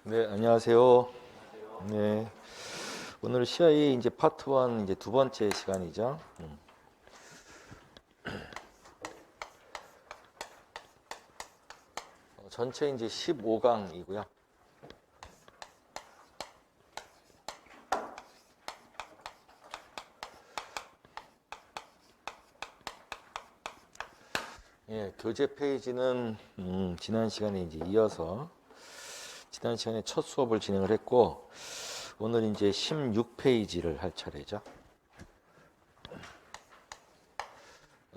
네, 안녕하세요. 네, 오늘 CI 이제 파트 1 이제 두 번째 시간이죠. 전체 이제 15강이고요. 예, 교재 페이지는 지난 시간에 이제 이어서 지난 시간에 첫 수업을 진행을 했고 오늘 이제 16페이지를 할 차례죠.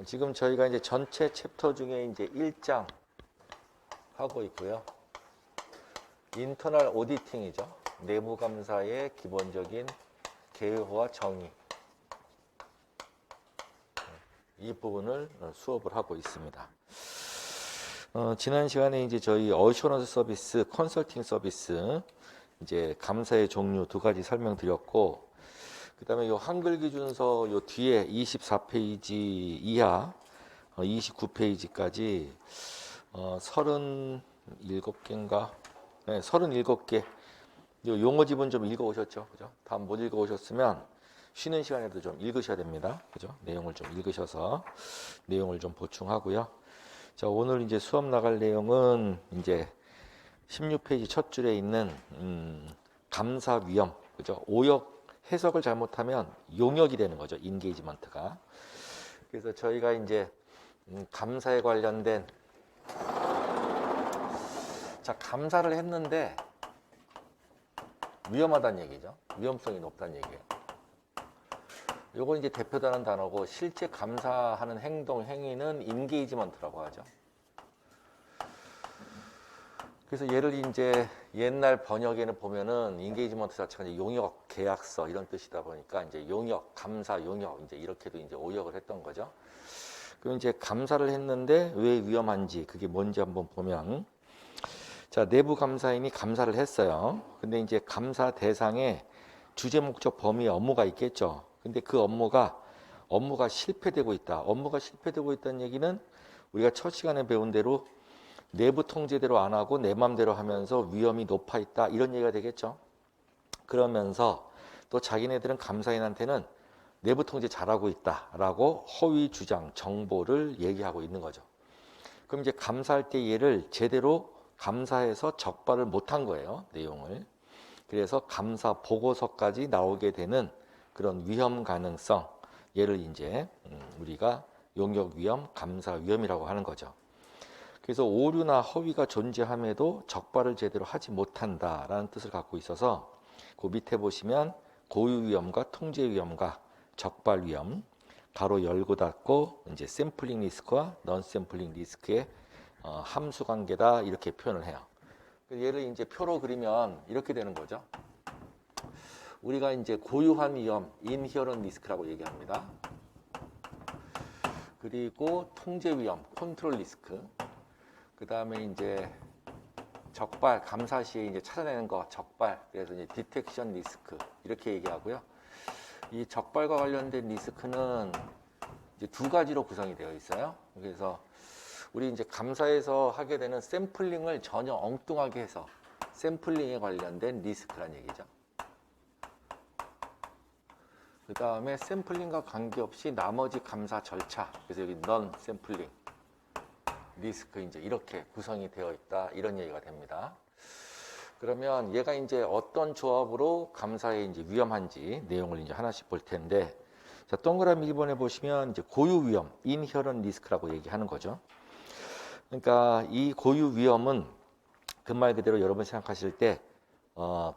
지금 저희가 이제 전체 챕터 중에 이제 1장 하고 있고요. 인터널 오디팅이죠. 내부 감사의 기본적인 개요와 정의. 이 부분을 수업을 하고 있습니다. 지난 시간에 이제 저희 어슈런스 서비스, 컨설팅 서비스, 이제 감사의 종류 두 가지 설명드렸고, 그 다음에 요 한글 기준서 요 뒤에 24페이지 이하, 29페이지까지 37개인가? 네, 37개. 요 용어집은 좀 읽어오셨죠? 그죠? 다 못 읽어오셨으면 쉬는 시간에도 좀 읽으셔야 됩니다. 그죠? 내용을 좀 읽으셔서 내용을 좀 보충하고요. 자, 오늘 이제 수업 나갈 내용은 이제 16페이지 첫 줄에 있는 감사 위험, 그죠? 오역 해석을 잘못하면 용역이 되는 거죠. 인게이지먼트가. 그래서 저희가 이제 감사에 관련된 자, 감사를 했는데 위험하다는 얘기죠. 위험성이 높다는 얘기예요. 요거 이제 대표되는 단어고 실제 감사하는 행동, 행위는 인게이지먼트라고 하죠. 그래서 얘를 이제 옛날 번역에는 보면은 인게이지먼트 자체가 이제 용역, 계약서 이런 뜻이다 보니까 이제 용역, 감사, 용역 이제 이렇게도 이제 오역을 했던 거죠. 그럼 이제 감사를 했는데 왜 위험한지 그게 뭔지 한번 보면 자, 내부 감사인이 감사를 했어요. 근데 이제 감사 대상에 주제 목적 범위의 업무가 있겠죠. 근데 그 업무가 실패되고 있다. 업무가 실패되고 있다는 얘기는 우리가 첫 시간에 배운 대로 내부 통제대로 안 하고 내 맘대로 하면서 위험이 높아 있다. 이런 얘기가 되겠죠. 그러면서 또 자기네들은 감사인한테는 내부 통제 잘하고 있다라고 허위 주장, 정보를 얘기하고 있는 거죠. 그럼 이제 감사할 때 얘를 제대로 감사해서 적발을 못한 거예요. 내용을. 그래서 감사 보고서까지 나오게 되는 그런 위험 가능성, 얘를 이제 우리가 용역 위험, 감사 위험이라고 하는 거죠. 그래서 오류나 허위가 존재함에도 적발을 제대로 하지 못한다라는 뜻을 갖고 있어서 그 밑에 보시면 고유 위험과 통제 위험과 적발 위험, 가로 열고 닫고 이제 샘플링 리스크와 넌 샘플링 리스크의 함수 관계다 이렇게 표현을 해요. 얘를 이제 표로 그리면 이렇게 되는 거죠. 우리가 이제 고유한 위험, 인히어런 리스크라고 얘기합니다. 그리고 통제 위험, 컨트롤 리스크. 그 다음에 이제 적발, 감사 시에 이제 찾아내는 거, 적발. 그래서 이제 디텍션 리스크 이렇게 얘기하고요. 이 적발과 관련된 리스크는 이제 두 가지로 구성이 되어 있어요. 그래서 우리 이제 감사에서 하게 되는 샘플링을 전혀 엉뚱하게 해서 샘플링에 관련된 리스크란 얘기죠. 그 다음에 샘플링과 관계없이 나머지 감사 절차, 그래서 여기 넌 샘플링 리스크 이제 이렇게 구성이 되어 있다 이런 얘기가 됩니다. 그러면 얘가 이제 어떤 조합으로 감사에 이제 위험한지 내용을 이제 하나씩 볼 텐데, 자, 동그라미 1번에 보시면 이제 고유 위험, 인히어런 리스크라고 얘기하는 거죠. 그러니까 이 고유 위험은 그 말 그대로 여러분 생각하실 때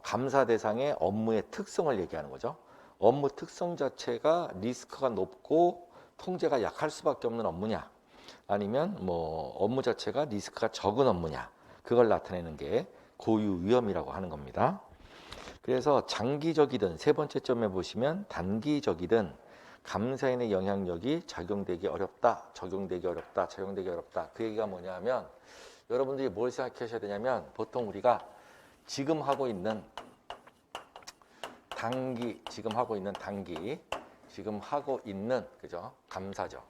감사 대상의 업무의 특성을 얘기하는 거죠. 업무 특성 자체가 리스크가 높고 통제가 약할 수밖에 없는 업무냐, 아니면 뭐 업무 자체가 리스크가 적은 업무냐, 그걸 나타내는 게 고유 위험이라고 하는 겁니다. 그래서 장기적이든 세 번째 점에 보시면 단기적이든 감사인의 영향력이 적용되기 어렵다, 적용되기 어렵다, 적용되기 어렵다. 그 얘기가 뭐냐면 여러분들이 뭘 생각하셔야 되냐면 보통 우리가 지금 하고 있는 단기, 지금 하고 있는 그죠? 감사죠.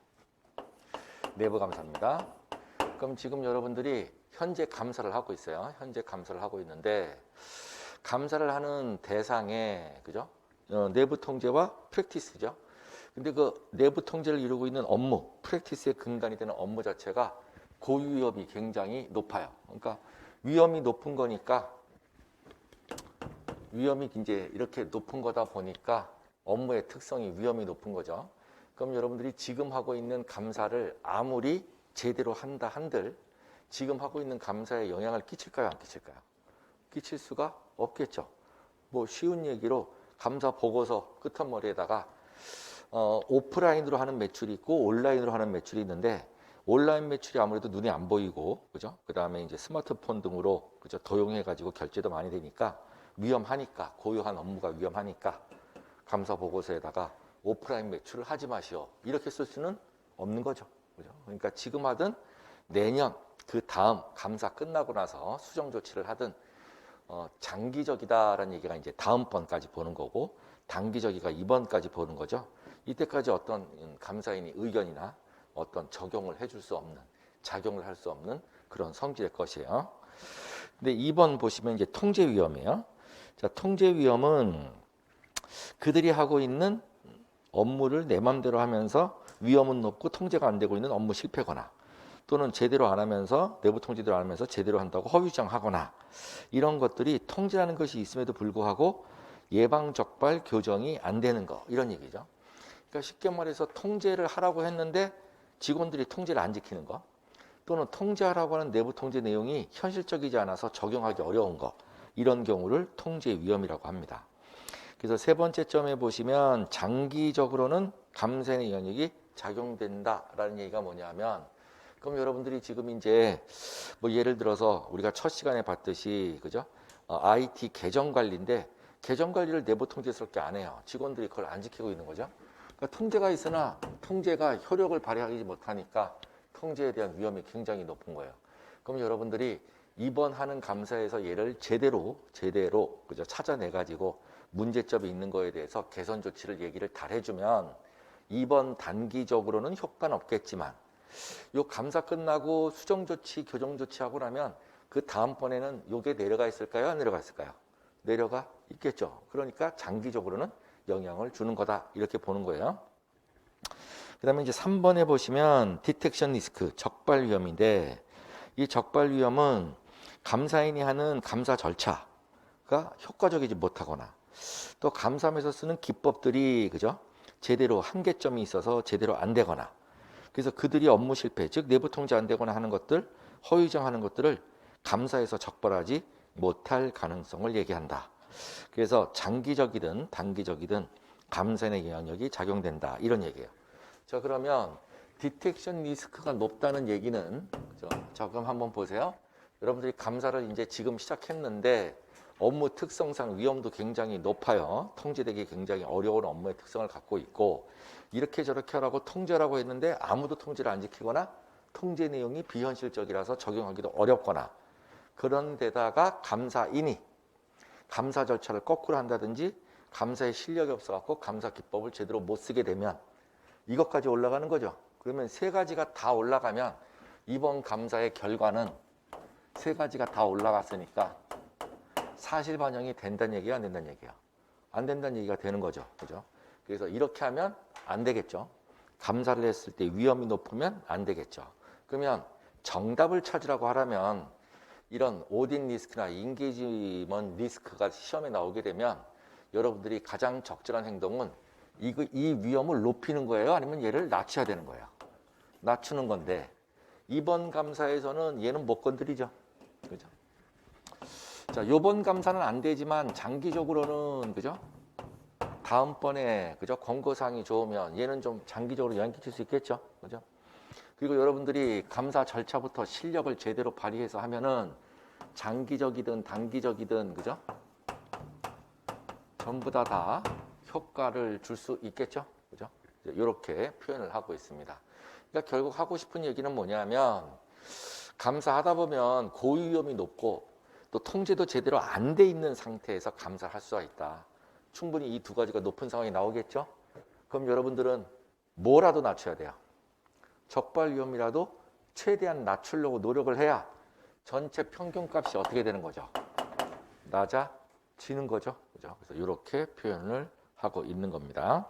내부 감사입니다. 그럼 지금 여러분들이 현재 감사를 하고 있어요. 현재 감사를 하고 있는데 감사를 하는 대상에 그죠? 내부 통제와 프랙티스죠. 근데 그 내부 통제를 이루고 있는 업무, 프랙티스의 근간이 되는 업무 자체가 고위험이 굉장히 높아요. 그러니까 위험이 높은 거니까 위험이 이제 이렇게 높은 거다 보니까 업무의 특성이 위험이 높은 거죠. 그럼 여러분들이 지금 하고 있는 감사를 아무리 제대로 한다 한들 지금 하고 있는 감사에 영향을 끼칠까요? 안 끼칠까요? 끼칠 수가 없겠죠. 뭐 쉬운 얘기로 감사 보고서 끝머리에다가 오프라인으로 하는 매출이 있고 온라인으로 하는 매출이 있는데 온라인 매출이 아무래도 눈에 안 보이고 그죠? 그다음에 이제 스마트폰 등으로 그죠? 도용해 가지고 결제도 많이 되니까 위험하니까 고유한 업무가 위험하니까 감사 보고서에다가 오프라인 매출을 하지 마시오. 이렇게 쓸 수는 없는 거죠. 그죠? 그러니까 지금 하든 내년 그 다음 감사 끝나고 나서 수정 조치를 하든 장기적이다라는 얘기가 이제 다음번까지 보는 거고 단기적이가 이번까지 보는 거죠. 이때까지 어떤 감사인이 의견이나 어떤 적용을 해줄 수 없는 작용을 할 수 없는 그런 성질의 것이에요. 근데 2번 보시면 이제 통제 위험이에요. 자, 통제 위험은 그들이 하고 있는 업무를 내 맘대로 하면서 위험은 높고 통제가 안 되고 있는 업무 실패거나 또는 제대로 안 하면서 내부 통제대로 안 하면서 제대로 한다고 허위 주장하거나 이런 것들이 통제라는 것이 있음에도 불구하고 예방 적발 교정이 안 되는 거 이런 얘기죠. 그러니까 쉽게 말해서 통제를 하라고 했는데 직원들이 통제를 안 지키는 거 또는 통제하라고 하는 내부 통제 내용이 현실적이지 않아서 적용하기 어려운 거 이런 경우를 통제 위험이라고 합니다. 그래서 세 번째 점에 보시면 장기적으로는 감사의 영역이 작용된다라는 얘기가 뭐냐면 그럼 여러분들이 지금 이제 뭐 예를 들어서 우리가 첫 시간에 봤듯이 그죠? IT 계정 관리인데 계정 관리를 내부 통제스럽게 안 해요. 직원들이 그걸 안 지키고 있는 거죠. 그러니까 통제가 있으나 통제가 효력을 발휘하지 못하니까 통제에 대한 위험이 굉장히 높은 거예요. 그럼 여러분들이 이번 하는 감사에서 얘를 제대로 그죠? 찾아내 가지고 문제점이 있는 거에 대해서 개선 조치를 얘기를 잘 해주면 이번 단기적으로는 효과는 없겠지만 요 감사 끝나고 수정 조치, 교정 조치하고 나면 그 다음번에는 요게 내려가 있을까요? 안 내려가 있을까요? 내려가 있겠죠. 그러니까 장기적으로는 영향을 주는 거다. 이렇게 보는 거예요. 그 다음에 이제 3번에 보시면 디텍션 리스크, 적발 위험인데 이 적발 위험은 감사인이 하는 감사 절차가 효과적이지 못하거나 또 감사함에서 쓰는 기법들이 그죠? 제대로 한계점이 있어서 제대로 안 되거나 그래서 그들이 업무 실패, 즉 내부 통제 안 되거나 하는 것들, 허위정하는 것들을 감사에서 적발하지 못할 가능성을 얘기한다. 그래서 장기적이든 단기적이든 감사의 영향력이 작용된다. 이런 얘기예요. 자, 그러면 디텍션 리스크가 높다는 얘기는 그죠? 자, 그럼 한번 보세요. 여러분들이 감사를 이제 지금 시작했는데 업무 특성상 위험도 굉장히 높아요. 통제되기 굉장히 어려운 업무의 특성을 갖고 있고 이렇게 저렇게 하라고 통제라고 했는데 아무도 통제를 안 지키거나 통제 내용이 비현실적이라서 적용하기도 어렵거나 그런 데다가 감사인이 감사 절차를 거꾸로 한다든지 감사의 실력이 없어갖고 감사 기법을 제대로 못 쓰게 되면 이것까지 올라가는 거죠. 그러면 세 가지가 다 올라가면 이번 감사의 결과는 세 가지가 다 올라갔으니까 사실 반영이 된다는 얘기야, 안 된다는 얘기야? 안 된다는 얘기가 되는 거죠. 그죠? 그래서 이렇게 하면 안 되겠죠. 감사를 했을 때 위험이 높으면 안 되겠죠. 그러면 정답을 찾으라고 하라면 이런 오딘 리스크나 인게이지먼트 리스크가 시험에 나오게 되면 여러분들이 가장 적절한 행동은 이 위험을 높이는 거예요? 아니면 얘를 낮춰야 되는 거예요? 낮추는 건데 이번 감사에서는 얘는 못 건드리죠. 그죠? 자, 요번 감사는 안 되지만 장기적으로는 그죠? 다음번에 그죠? 권고사항이 좋으면 얘는 좀 장기적으로 영향 끼칠 수 있겠죠. 그죠? 그리고 여러분들이 감사 절차부터 실력을 제대로 발휘해서 하면은 장기적이든 단기적이든 그죠? 전부 다 효과를 줄 수 있겠죠. 그죠? 이렇게 표현을 하고 있습니다. 그러니까 결국 하고 싶은 얘기는 뭐냐면 감사하다 보면 고위험이 높고 또 통제도 제대로 안 돼 있는 상태에서 감사를 할 수가 있다. 충분히 이 두 가지가 높은 상황이 나오겠죠. 그럼 여러분들은 뭐라도 낮춰야 돼요. 적발 위험이라도 최대한 낮추려고 노력을 해야 전체 평균값이 어떻게 되는 거죠? 낮아지는 거죠. 그죠? 그래서 이렇게 표현을 하고 있는 겁니다.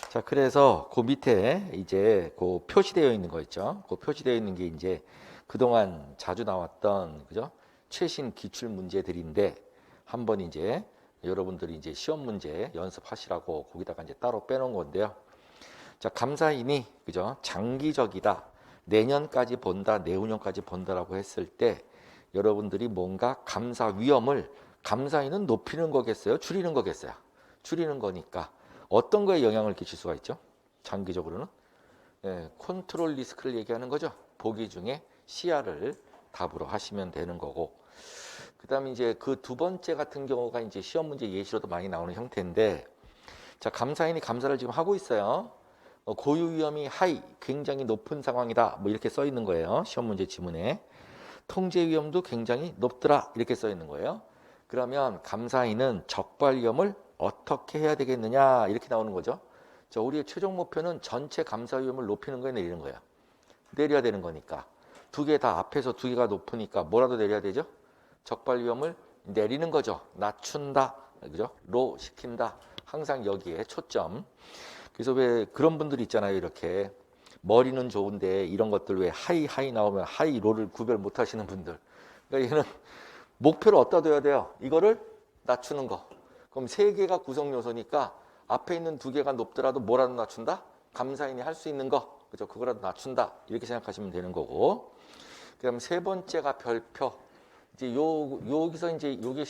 자, 그래서 그 밑에 이제 그 표시되어 있는 거 있죠. 그 표시되어 있는 게 이제 그동안 자주 나왔던 그죠? 최신 기출 문제들인데 한번 이제 여러분들이 이제 시험 문제 연습하시라고 거기다가 이제 따로 빼놓은 건데요. 자, 감사인이 그죠? 장기적이다. 내년까지 본다, 내후년까지 본다라고 했을 때 여러분들이 뭔가 감사 위험을 감사인은 높이는 거겠어요? 줄이는 거겠어요? 줄이는 거니까 어떤 거에 영향을 끼칠 수가 있죠? 장기적으로는 컨트롤 리스크를 얘기하는 거죠. 보기 중에 CR을 답으로 하시면 되는 거고, 그다음에 이제 그 두 번째 같은 경우가 이제 시험 문제 예시로도 많이 나오는 형태인데, 자, 감사인이 감사를 지금 하고 있어요. 고유 위험이 하이, 굉장히 높은 상황이다. 뭐 이렇게 써 있는 거예요. 시험 문제 지문에. 통제 위험도 굉장히 높더라. 이렇게 써 있는 거예요. 그러면 감사인은 적발 위험을 어떻게 해야 되겠느냐 이렇게 나오는 거죠. 자, 우리의 최종 목표는 전체 감사 위험을 높이는 거에 내리는 거예요. 내려야 되는 거니까. 두 개 다 앞에서 두 개가 높으니까 뭐라도 내려야 되죠. 적발 위험을 내리는 거죠. 낮춘다, 그죠? 로 시킨다. 항상 여기에 초점. 그래서 왜 그런 분들이 있잖아요. 이렇게 머리는 좋은데 이런 것들 왜 하이 나오면 하이 로를 구별 못 하시는 분들. 그러니까 얘는 목표를 어디다 둬야 돼요? 이거를 낮추는 거. 그럼 세 개가 구성 요소니까 앞에 있는 두 개가 높더라도 뭐라도 낮춘다? 감사인이 할 수 있는 거. 그죠? 그거라도 낮춘다. 이렇게 생각하시면 되는 거고. 그다음 세 번째가 별표. 이제 여기서 이제 요게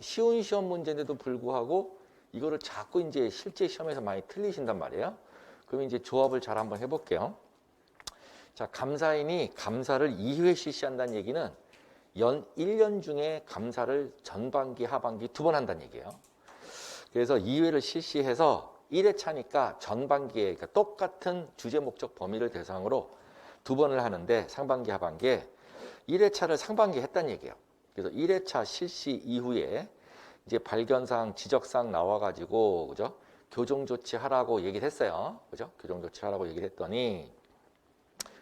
쉬운 시험 문제인데도 불구하고 이거를 자꾸 이제 실제 시험에서 많이 틀리신단 말이에요. 그럼 이제 조합을 잘 한번 해볼게요. 자, 감사인이 감사를 2회 실시한다는 얘기는 연 1년 중에 감사를 전반기, 하반기 두 번 한다는 얘기예요. 그래서 2회를 실시해서 1회차니까 전반기에 그러니까 똑같은 주제 목적 범위를 대상으로 두 번을 하는데 상반기, 하반기에 1회차를 상반기에 했다는 얘기예요. 그래서 1회차 실시 이후에 이제 발견사항, 지적사항 나와가지고 그죠? 교정 조치하라고 얘기를 했어요. 그죠? 교정 조치하라고 얘기를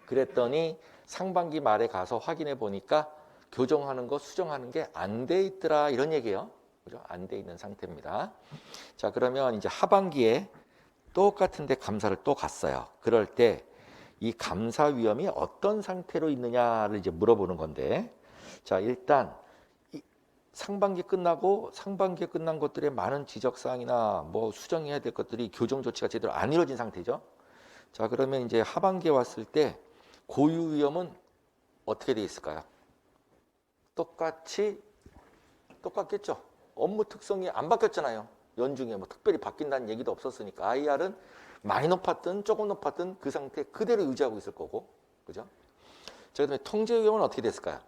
그랬더니 상반기 말에 가서 확인해 보니까 교정하는 거, 수정하는 게 안 돼 있더라 이런 얘기예요. 그죠? 안 돼 있는 상태입니다. 자, 그러면 이제 하반기에 똑같은데 감사를 또 갔어요. 그럴 때 이 감사 위험이 어떤 상태로 있느냐를 이제 물어보는 건데, 자, 일단 상반기에 끝난 것들의 많은 지적사항이나 뭐 수정해야 될 것들이 교정 조치가 제대로 안 이루어진 상태죠. 자, 그러면 이제 하반기에 왔을 때 고유 위험은 어떻게 돼 있을까요? 똑같겠죠. 업무 특성이 안 바뀌었잖아요. 연중에 뭐 특별히 바뀐다는 얘기도 없었으니까 IR은 많이 높았든 조금 높았든 그 상태 그대로 유지하고 있을 거고, 그죠? 자, 그다음에 통제 위험은 어떻게 됐을까요?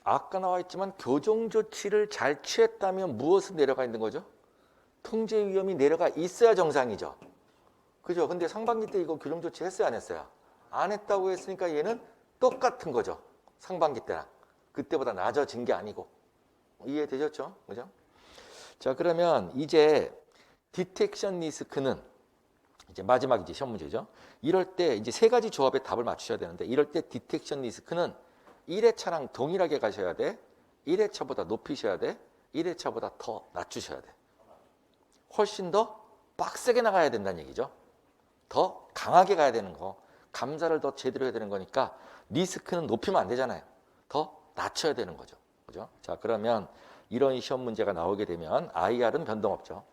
아까 나와 있지만 교정 조치를 잘 취했다면 무엇은 내려가 있는 거죠? 통제 위험이 내려가 있어야 정상이죠. 그죠? 근데 상반기 때 이거 교정 조치 했어요, 안 했어요? 안 했다고 했으니까 얘는 똑같은 거죠. 상반기 때랑. 그때보다 낮아진 게 아니고. 이해되셨죠? 그죠? 자, 그러면 이제 디텍션 리스크는 이제 마지막 이제 시험 문제죠. 이럴 때 이제 세 가지 조합의 답을 맞추셔야 되는데, 이럴 때 디텍션 리스크는 1회차랑 동일하게 가셔야 돼. 1회차보다 높이셔야 돼. 1회차보다 더 낮추셔야 돼. 훨씬 더 빡세게 나가야 된다는 얘기죠. 더 강하게 가야 되는 거. 감사를 더 제대로 해야 되는 거니까 리스크는 높이면 안 되잖아요. 더 낮춰야 되는 거죠. 그죠? 자, 그러면 이런 시험 문제가 나오게 되면 IR은 변동 없죠.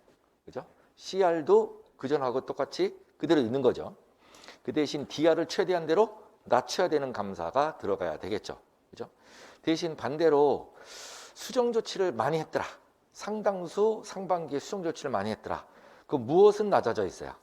그죠? CR도 그전하고 똑같이 그대로 있는 거죠. 그 대신 DR을 최대한대로 낮춰야 되는 감사가 들어가야 되겠죠. 그죠? 대신 반대로 수정 조치를 많이 했더라. 상당수 상반기에 수정 조치를 많이 했더라. 그 무엇은 낮아져 있어요?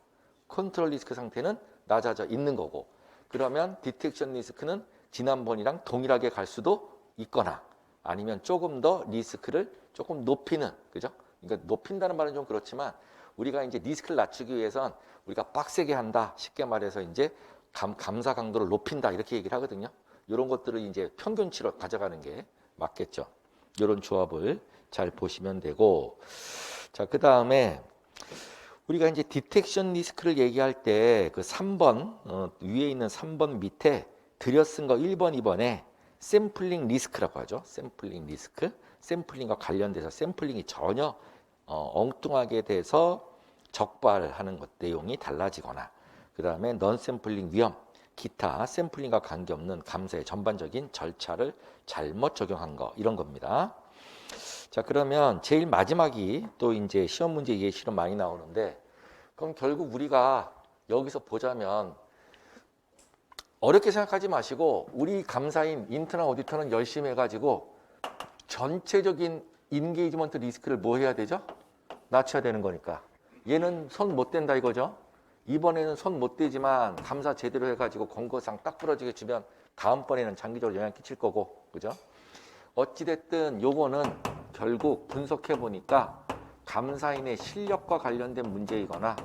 컨트롤 리스크 상태는 낮아져 있는 거고, 그러면 디텍션 리스크는 지난번이랑 동일하게 갈 수도 있거나 아니면 조금 더 리스크를 조금 높이는, 그죠? 그러니까 높인다는 말은 좀 그렇지만 우리가 이제 리스크를 낮추기 위해선 우리가 빡세게 한다. 쉽게 말해서 이제 감사 강도를 높인다 이렇게 얘기를 하거든요. 이런 것들을 이제 평균치로 가져가는 게 맞겠죠. 이런 조합을 잘 보시면 되고, 자, 그 다음에 우리가 이제 디텍션 리스크를 얘기할 때 그 3번 위에 있는 3번 밑에 들여 쓴 거 1번, 2번에 샘플링 리스크라고 하죠. 샘플링 리스크. 샘플링과 관련돼서 샘플링이 전혀 엉뚱하게 돼서 적발하는 것 내용이 달라지거나 그 다음에 넌 샘플링 위험, 기타 샘플링과 관계없는 감사의 전반적인 절차를 잘못 적용한 거 이런 겁니다. 자, 그러면 제일 마지막이 또 이제 시험 문제 예시로 많이 나오는데 그럼 결국 우리가 여기서 보자면 어렵게 생각하지 마시고 우리 감사인 인터널 오디터는 열심히 해가지고 전체적인 인게이지먼트 리스크를 뭐 해야 되죠? 낮춰야 되는 거니까 얘는 손 못 댄다 이거죠. 이번에는 손 못 대지만 감사 제대로 해가지고 권고사항 딱 부러지게 주면 다음번에는 장기적으로 영향 끼칠 거고 그죠? 어찌됐든 요거는 결국 분석해 보니까 감사인의 실력과 관련된 문제이거나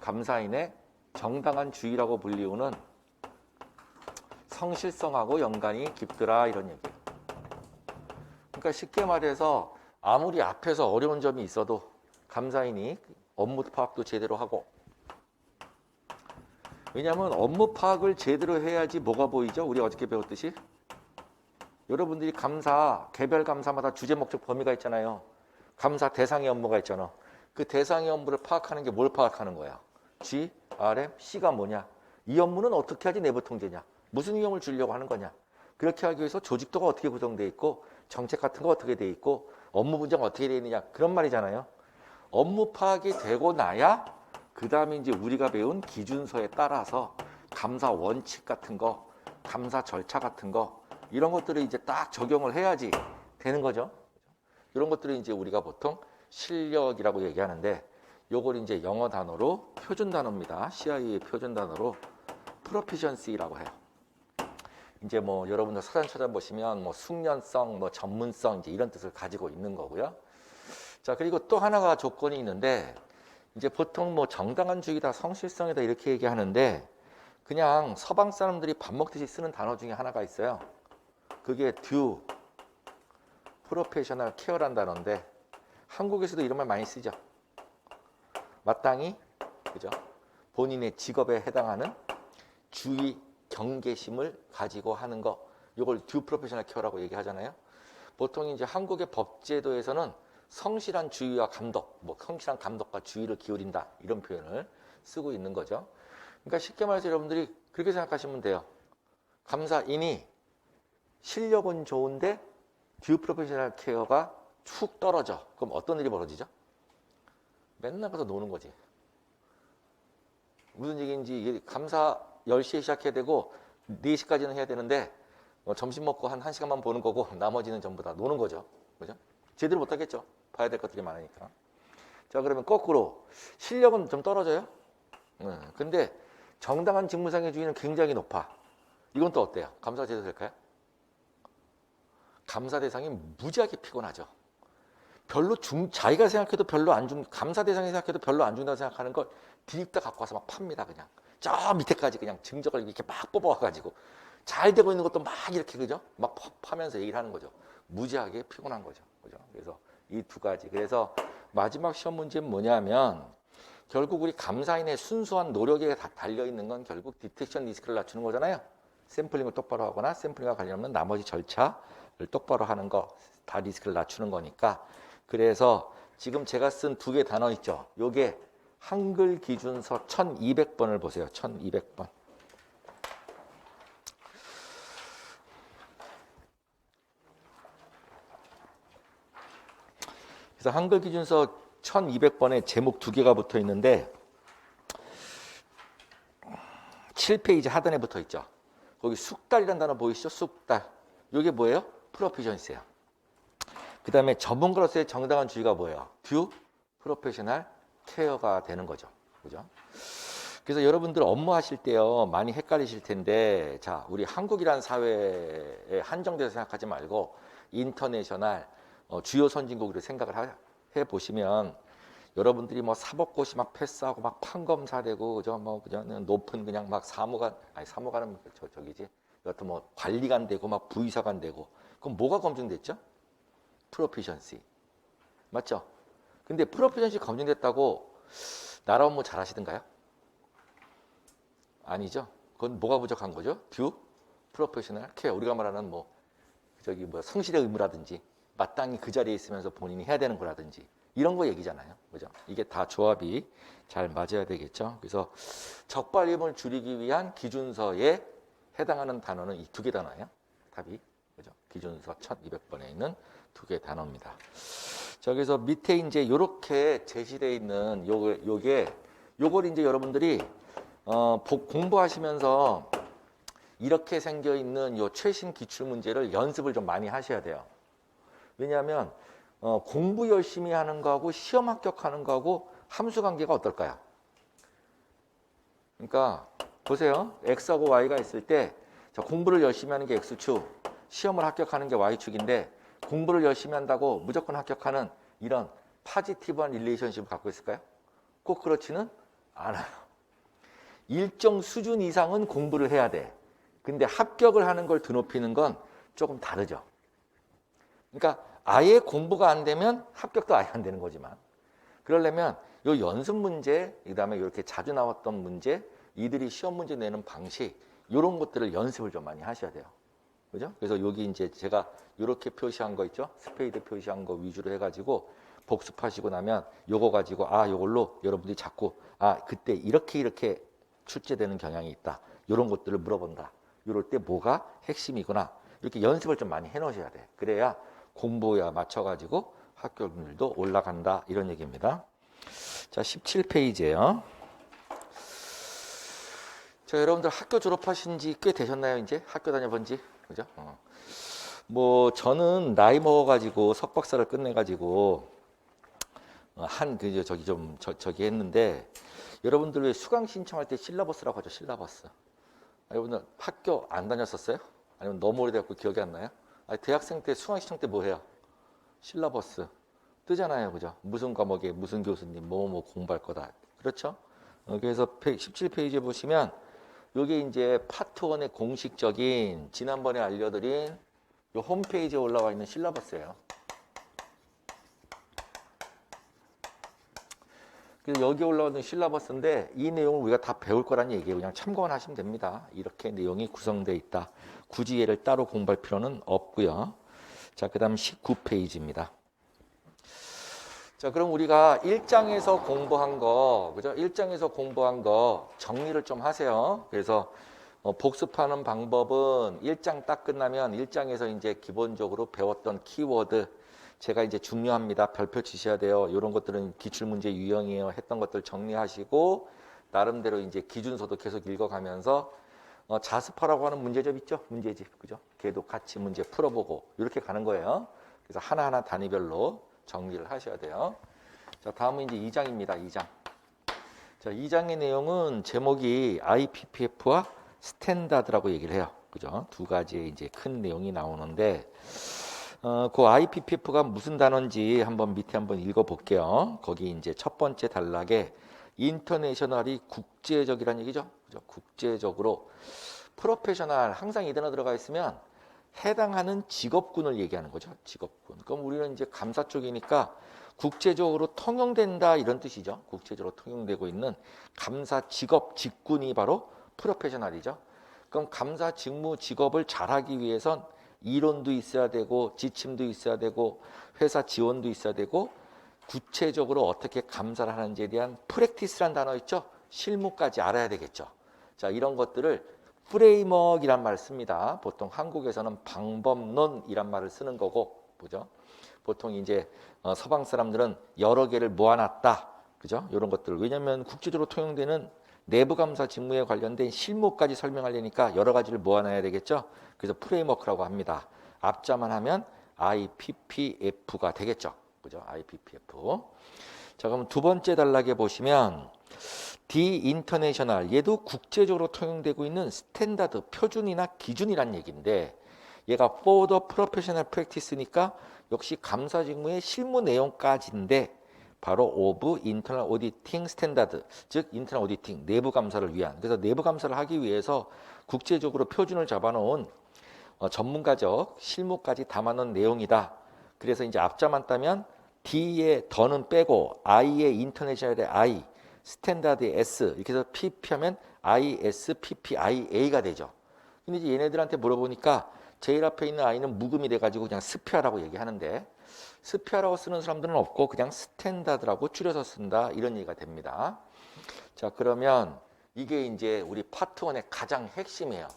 감사인의 정당한 주의라고 불리우는 성실성하고 연관이 깊더라 이런 얘기예요. 그러니까 쉽게 말해서 아무리 앞에서 어려운 점이 있어도 감사인이 업무 파악도 제대로 하고 왜냐하면 업무 파악을 제대로 해야지 뭐가 보이죠? 우리 어저께 배웠듯이 여러분들이 감사, 개별 감사마다 주제 목적 범위가 있잖아요. 감사 대상의 업무가 있잖아. 그 대상의 업무를 파악하는 게 뭘 파악하는 거야? G, RM, C가 뭐냐? 이 업무는 어떻게 하지 내부 통제냐? 무슨 위험을 주려고 하는 거냐? 그렇게 하기 위해서 조직도가 어떻게 구성되어 있고 정책 같은 거 어떻게 되어 있고 업무 분장 어떻게 되어 있느냐 그런 말이잖아요. 업무 파악이 되고 나야 그 다음에 이제 우리가 배운 기준서에 따라서 감사 원칙 같은 거, 감사 절차 같은 거 이런 것들을 이제 딱 적용을 해야지 되는 거죠. 이런 것들을 이제 우리가 보통 실력이라고 얘기하는데 요걸 이제 영어 단어로 표준 단어입니다. CI의 표준 단어로 proficiency라고 해요. 이제 뭐 여러분들 사전 찾아보시면 뭐 숙련성, 뭐 전문성 이제 이런 뜻을 가지고 있는 거고요. 자, 그리고 또 하나가 조건이 있는데 이제 보통 뭐 정당한 주의다, 성실성이다 이렇게 얘기하는데 그냥 서방 사람들이 밥 먹듯이 쓰는 단어 중에 하나가 있어요. 그게 due, professional care라는 단어인데 한국에서도 이런 말 많이 쓰죠. 마땅히 그죠? 본인의 직업에 해당하는 주의, 경계심을 가지고 하는 거 이걸 due professional care라고 얘기하잖아요. 보통 이제 한국의 법제도에서는 성실한 주의와 감독, 뭐 성실한 감독과 주의를 기울인다 이런 표현을 쓰고 있는 거죠. 그러니까 쉽게 말해서 여러분들이 그렇게 생각하시면 돼요. 감사인이 실력은 좋은데 듀 프로페셔널 케어가 축 떨어져. 그럼 어떤 일이 벌어지죠? 맨날 가서 노는 거지. 무슨 얘기인지 이게 감사 10시에 시작해야 되고 4시까지는 해야 되는데 점심 먹고 한 1시간만 보는 거고 나머지는 전부 다 노는 거죠. 그죠? 제대로 못 하겠죠. 봐야 될 것들이 많으니까. 자, 그러면 거꾸로 실력은 좀 떨어져요. 근데 정당한 직무상의 주의는 굉장히 높아. 이건 또 어때요? 감사가 제대로 될까요? 감사 대상이 무지하게 피곤하죠. 별로 자기가 생각해도 별로 안 감사 대상이 생각해도 별로 안 준다고 생각하는 걸 디립다 갖고 와서 막 팝니다. 그냥 저 밑에까지 그냥 증적을 이렇게 막 뽑아와가지고 잘 되고 있는 것도 막 이렇게 그죠? 막 파면서 얘기를 하는 거죠. 무지하게 피곤한 거죠. 그죠? 그래서 이 두 가지. 그래서 마지막 시험 문제는 뭐냐면 결국 우리 감사인의 순수한 노력에 달려 있는 건 결국 디텍션 리스크를 낮추는 거잖아요. 샘플링을 똑바로 하거나 샘플링과 관련없는 나머지 절차를 똑바로 하는 거 다 리스크를 낮추는 거니까. 그래서 지금 제가 쓴 두 개 단어 있죠. 요게 한글 기준서 1200번을 보세요. 1200번. 그래서 한글 기준서 1200번에 제목 두 개가 붙어 있는데 7페이지 하단에 붙어 있죠. 거기 숙달이라는 단어 보이시죠? 숙달. 이게 뭐예요? 프로피션시예요. 그 다음에 전문가로서의 정당한 주의가 뭐예요? 듀 프로페셔널 케어가 되는 거죠. 그죠? 그래서 여러분들 업무하실 때요 많이 헷갈리실 텐데 자, 우리 한국이라는 사회에 한정돼서 생각하지 말고 인터내셔널 주요 선진국으로 생각을 해 보시면 여러분들이 뭐 사법고시 막 패스하고 막 판검사되고 그죠? 뭐 그냥 높은 그냥 막 사무관 아니 사무관은 저기지 여튼 뭐 관리관 되고 막 부의사관 되고 그럼 뭐가 검증됐죠? 프로피션시 맞죠? 근데 프로피션시 검증됐다고 나라 업무 잘 하시던가요? 아니죠. 그건 뭐가 부족한 거죠? 듀 프로페셔널 케어. 우리가 말하는 뭐 성실의 의무라든지 마땅히 그 자리에 있으면서 본인이 해야 되는 거라든지 이런 거 얘기잖아요. 그죠? 이게 다 조합이 잘 맞아야 되겠죠. 그래서 적발림을 줄이기 위한 기준서에 해당하는 단어는 이 두 개 단어예요. 답이. 그죠? 기준서 1200번에 있는 두 개 단어입니다. 자, 그래서 밑에 이제 요렇게 제시되어 있는 요걸 이제 여러분들이 공부하시면서 이렇게 생겨 있는 요 최신 기출 문제를 연습을 좀 많이 하셔야 돼요. 왜냐하면 공부 열심히 하는 거하고 시험 합격하는 거하고 함수 관계가 어떨까요? 그러니까 보세요. x하고 y가 있을 때 공부를 열심히 하는 게 x축, 시험을 합격하는 게 y축인데 공부를 열심히 한다고 무조건 합격하는 이런 파지티브한 릴레이션십을 갖고 있을까요? 꼭 그렇지는 않아요. 일정 수준 이상은 공부를 해야 돼. 근데 합격을 하는 걸 드높이는 건 조금 다르죠. 그러니까 아예 공부가 안 되면 합격도 아예 안 되는 거지만 그러려면 요 연습 문제, 그다음에 이렇게 자주 나왔던 문제, 이들이 시험 문제 내는 방식 이런 것들을 연습을 좀 많이 하셔야 돼요. 그죠? 그래서 여기 이제 제가 이렇게 표시한 거 있죠? 스페이드 표시한 거 위주로 해가지고 복습하시고 나면 요거 가지고 요걸로 여러분들이 자꾸 그때 이렇게 출제되는 경향이 있다. 이런 것들을 물어본다. 이럴 때 뭐가 핵심이구나. 이렇게 연습을 좀 많이 해놓으셔야 돼. 그래야 공부에 맞춰가지고 합격률도 올라간다. 이런 얘기입니다. 자, 17페이지예요. 자, 여러분들 학교 졸업하신 지 꽤 되셨나요? 이제 학교 다녀본 지? 그죠? 뭐 저는 나이 먹어가지고 석박사를 끝내가지고 저기 했는데 여러분들 왜 수강 신청할 때 실라버스라고 하죠? 실라버스. 여러분들 학교 안 다녔었어요? 아니면 너무 오래돼갖고 기억이 안 나요? 대학생 때 수강 신청 때 뭐 해요? 실라버스 뜨잖아요, 그죠? 무슨 과목에 무슨 교수님 뭐 공부할 거다. 그렇죠? 그래서 17페이지에 보시면 이게 이제 파트 1의 공식적인 지난번에 알려드린 요 홈페이지에 올라와 있는 실라버스예요. 그래서 여기 올라오는 실라버스인데 이 내용을 우리가 다 배울 거라는 얘기예요. 그냥 참고만 하시면 됩니다. 이렇게 내용이 구성되어 있다. 굳이 얘를 따로 공부할 필요는 없고요. 자, 그 다음 19페이지입니다. 자, 그럼 우리가 1장에서 공부한 거, 그죠? 1장에서 공부한 거 정리를 좀 하세요. 그래서 복습하는 방법은 1장 딱 끝나면 1장에서 이제 기본적으로 배웠던 키워드, 제가 이제 중요합니다. 별표 치셔야 돼요. 이런 것들은 기출문제 유형이에요. 했던 것들 정리하시고 나름대로 이제 기준서도 계속 읽어가면서 자습하라고 하는 문제집 있죠? 문제집, 그죠? 걔도 같이 문제 풀어보고 이렇게 가는 거예요. 그래서 하나하나 단위별로 정리를 하셔야 돼요. 자, 다음은 이제 2장입니다. 2장. 자, 2장의 내용은 제목이 IPPF와 스탠다드라고 얘기를 해요. 그죠? 두 가지의 이제 큰 내용이 나오는데, 그 IPPF가 무슨 단어인지 한번 읽어 볼게요. 거기 이제 첫 번째 단락에 인터내셔널이 국제적이라는 얘기죠. 그죠? 국제적으로 프로페셔널 항상 이 단어 들어가 있으면 해당하는 직업군을 얘기하는 거죠. 직업군. 그럼 우리는 이제 감사 쪽이니까 국제적으로 통용된다 이런 뜻이죠. 국제적으로 통용되고 있는 감사 직업, 직군이 바로 프로페셔널이죠. 그럼 감사 직무, 직업을 잘하기 위해선 이론도 있어야 되고 지침도 있어야 되고 회사 지원도 있어야 되고 구체적으로 어떻게 감사를 하는지에 대한 프랙티스라는 단어 있죠. 실무까지 알아야 되겠죠. 자, 이런 것들을 프레임워크이란 말을 씁니다. 보통 한국에서는 방법론이란 말을 쓰는 거고, 보죠. 보통 이제 서방 사람들은 여러 개를 모아놨다, 그죠? 이런 것들. 왜냐하면 국제적으로 통용되는 내부 감사 직무에 관련된 실무까지 설명하려니까 여러 가지를 모아놔야 되겠죠. 그래서 프레임워크라고 합니다. 앞자만 하면 IPPF가 되겠죠, 그죠? IPPF. 자, 그럼 두 번째 단락에 보시면 디인터내셔널, 얘도 국제적으로 통용되고 있는 스탠다드, 표준이나 기준이란 얘기인데 얘가 for the professional practice니까 역시 감사 직무의 실무 내용까지인데 바로 of internal auditing standard, 즉 internal auditing, 내부 감사를 위한, 그래서 내부 감사를 하기 위해서 국제적으로 표준을 잡아놓은 전문가적 실무까지 담아놓은 내용이다. 그래서 이제 앞자만 따면 D의 더는 빼고 I의 인터내셔널의 I, 스탠다드 S 이렇게 해서 PP 하면 ISPPIA가 되죠. 근데 이제 얘네들한테 물어보니까 제일 앞에 있는 I는 묵음이 돼가지고 그냥 스피아라고 얘기하는데 스피아라고 쓰는 사람들은 없고 그냥 스탠다드라고 줄여서 쓴다 이런 얘기가 됩니다. 자, 그러면 이게 이제 우리 파트 1의 가장 핵심이에요.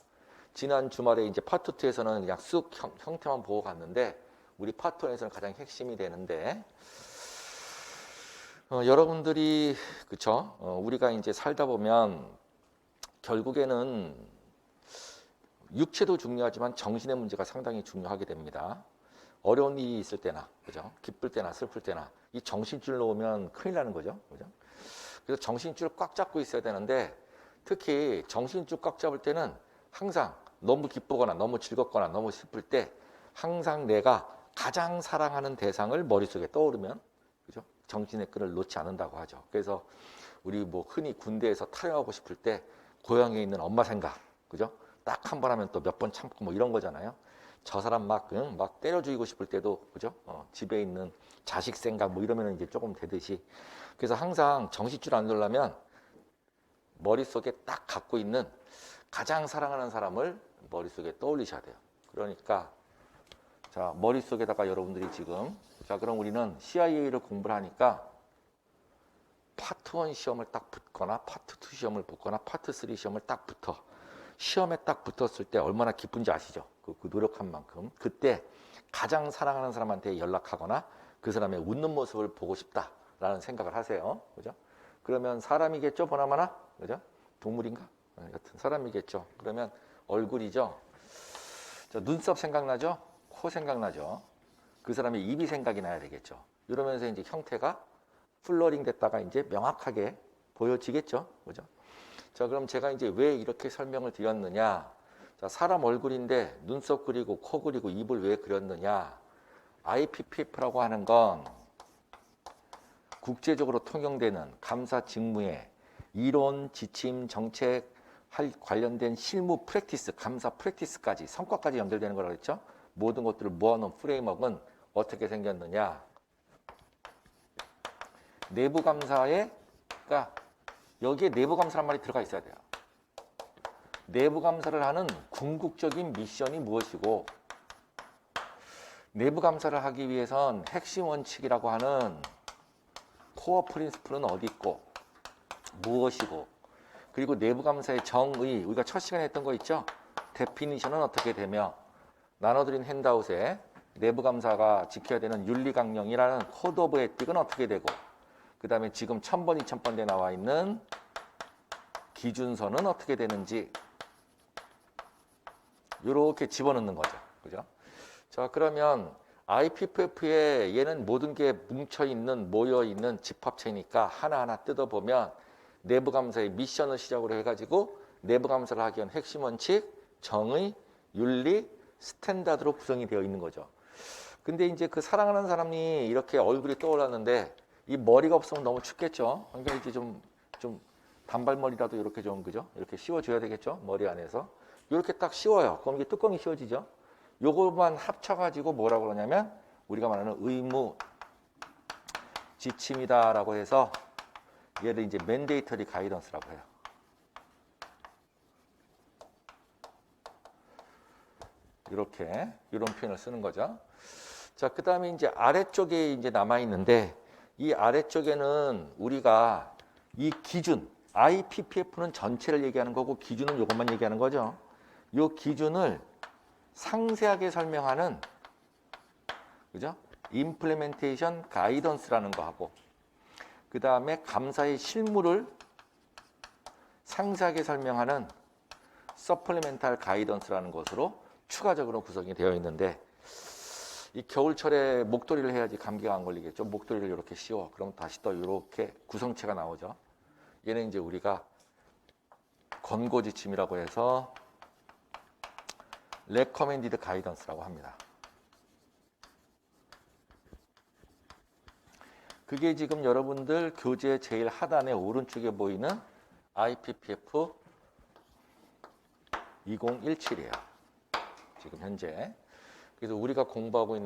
지난 주말에 이제 파트 2에서는 그냥 쑥 형태만 보고 갔는데 우리 파트 1에서는 가장 핵심이 되는데 여러분들이 그쵸? 우리가 이제 살다 보면 결국에는 육체도 중요하지만 정신의 문제가 상당히 중요하게 됩니다. 어려운 일이 있을 때나, 그죠? 기쁠 때나 슬플 때나 이 정신줄 놓으면 큰일 나는 거죠, 그죠? 그래서 정신줄 꽉 잡고 있어야 되는데 특히 정신줄 꽉 잡을 때는 항상 너무 기쁘거나 너무 즐겁거나 너무 슬플 때 항상 내가 가장 사랑하는 대상을 머릿속에 떠오르면 그죠? 정신의 끈을 놓지 않는다고 하죠. 그래서 우리 뭐 흔히 군대에서 탈영하고 싶을 때 고향에 있는 엄마 생각, 그죠? 딱 한 번 하면 또 몇 번 참고 뭐 이런 거잖아요. 저 사람 막 때려 죽이고 싶을 때도 그죠? 집에 있는 자식 생각 뭐 이러면 이제 조금 되듯이 그래서 항상 정신줄 안 놓으려면 머릿속에 딱 갖고 있는 가장 사랑하는 사람을 머릿속에 떠올리셔야 돼요. 그러니까 자, 머릿속에다가 여러분들이 지금 자, 그럼 우리는 CIA를 공부를 하니까 파트 1 시험을 딱 붙거나 파트 2 시험을 붙거나 파트 3 시험을 딱 붙어. 시험에 딱 붙었을 때 얼마나 기쁜지 아시죠? 그 노력한 만큼. 그때 가장 사랑하는 사람한테 연락하거나 그 사람의 웃는 모습을 보고 싶다라는 생각을 하세요. 그죠? 그러면 사람이겠죠, 보나마나? 그죠? 동물인가? 여튼 사람이겠죠. 그러면 얼굴이죠. 저 눈썹 생각나죠? 코 생각나죠? 그 사람의 입이 생각이 나야 되겠죠. 이러면서 이제 형태가 플러링 됐다가 이제 명확하게 보여지겠죠. 그죠? 자, 그럼 제가 이제 왜 이렇게 설명을 드렸느냐? 자, 사람 얼굴인데 눈썹 그리고 코 그리고 입을 왜 그렸느냐? IPPF라고 하는 건 국제적으로 통용되는 감사 직무에 이론, 지침, 정책 관련된 실무 프랙티스, 감사 프랙티스까지 성과까지 연결되는 거라고 했죠. 모든 것들을 모아놓은 프레임워크는 어떻게 생겼느냐? 내부 감사에 그러니까 여기에 내부 감사란 말이 들어가 있어야 돼요. 내부 감사를 하는 궁극적인 미션이 무엇이고 내부 감사를 하기 위해선 핵심 원칙이라고 하는 코어 프린시플은 어디 있고 무엇이고 그리고 내부 감사의 정의 우리가 첫 시간에 했던 거 있죠? 데피니션은 어떻게 되며 나눠드린 핸드아웃에 내부 감사가 지켜야 되는 윤리강령이라는 코드 오브 에틱은 어떻게 되고 그 다음에 지금 1000번, 2000번대 나와 있는 기준서는 어떻게 되는지 이렇게 집어넣는 거죠. 그죠? 자, 그러면 IPF에 얘는 모든 게 뭉쳐있는, 모여있는 집합체니까 하나하나 뜯어보면 내부 감사의 미션을 시작으로 해가지고 내부 감사를 하기 위한 핵심 원칙, 정의, 윤리, 스탠다드로 구성이 되어 있는 거죠. 근데 이제 그 사랑하는 사람이 이렇게 얼굴이 떠올랐는데 이 머리가 없으면 너무 춥겠죠. 그러니까 이제 좀 단발머리라도 이렇게 좀 그죠? 이렇게 씌워줘야 되겠죠. 머리 안에서 이렇게 딱 씌워요. 그럼 이게 뚜껑이 씌워지죠. 요것만 합쳐가지고 뭐라고 그러냐면 우리가 말하는 의무 지침이다라고 해서 얘를 이제 맨데이터리 가이던스라고 해요. 이렇게 이런 표현을 쓰는 거죠. 자, 그다음에 이제 아래쪽에 이제 남아 있는데 이 아래쪽에는 우리가 이 기준 IPPF는 전체를 얘기하는 거고 기준은 이것만 얘기하는 거죠. 이 기준을 상세하게 설명하는 그죠? 임플리멘테이션 가이던스라는 거 하고 그 다음에 감사의 실무를 상세하게 설명하는 서플리멘탈 가이던스라는 것으로 추가적으로 구성이 되어 있는데 이 겨울철에 목도리를 해야지 감기가 안 걸리겠죠. 목도리를 이렇게 씌워. 그럼 다시 또 이렇게 구성체가 나오죠. 얘는 이제 우리가 권고 지침이라고 해서 recommended guidance라고 합니다. 그게 지금 여러분들 교재 제일 하단에 오른쪽에 보이는 IPPF 2017이에요. 지금 현재. 그래서 우리가 공부하고 있는